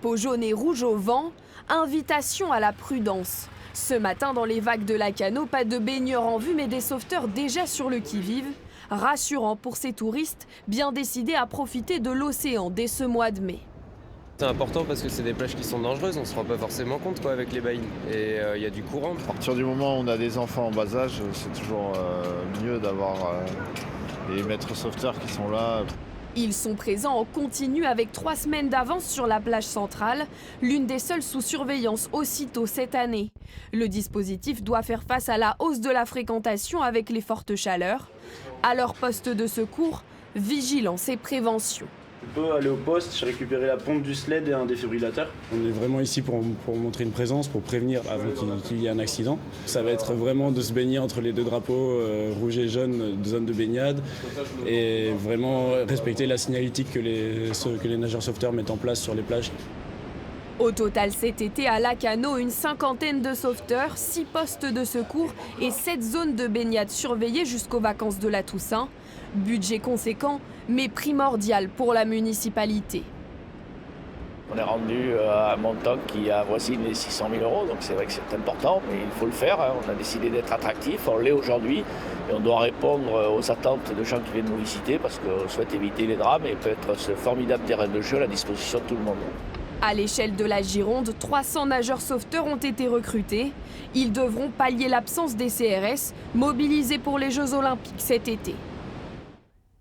Peau jaune et rouge au vent, invitation à la prudence. Ce matin, dans les vagues de Lacanau, pas de baigneurs en vue, mais des sauveteurs déjà sur le qui-vive. Rassurant pour ces touristes, bien décidés à profiter de l'océan dès ce mois de mai. C'est important parce que c'est des plages qui sont dangereuses, on ne se rend pas forcément compte avec les baïnes. Et il y a du courant. À partir du moment où on a des enfants en bas âge, c'est toujours mieux d'avoir les maîtres sauveteurs qui sont là. Ils sont présents en continu avec 3 semaines d'avance sur la plage centrale, l'une des seules sous surveillance aussitôt cette année. Le dispositif doit faire face à la hausse de la fréquentation avec les fortes chaleurs. À leur poste de secours, vigilance et prévention. On peut aller au poste, récupérer la pompe du sled et un défibrillateur. On est vraiment ici pour montrer une présence, pour prévenir avant qu'il y ait un accident. Ça va être vraiment de se baigner entre les deux drapeaux, rouge et jaune, de zone de baignade, et vraiment respecter la signalétique que les nageurs sauveteurs mettent en place sur les plages. Au total cet été à Lacanau, une 50aine de sauveteurs, 6 postes de secours et 7 zones de baignade surveillées jusqu'aux vacances de la Toussaint. Budget conséquent, mais primordial pour la municipalité. On est rendu à un montant qui avoisine les 600 000 €, donc c'est vrai que c'est important, mais il faut le faire. On a décidé d'être attractif, on l'est aujourd'hui, et on doit répondre aux attentes de gens qui viennent nous visiter parce qu'on souhaite éviter les drames et peut être ce formidable terrain de jeu à la disposition de tout le monde. À l'échelle de la Gironde, 300 nageurs sauveteurs ont été recrutés. Ils devront pallier l'absence des CRS, mobilisés pour les Jeux Olympiques cet été.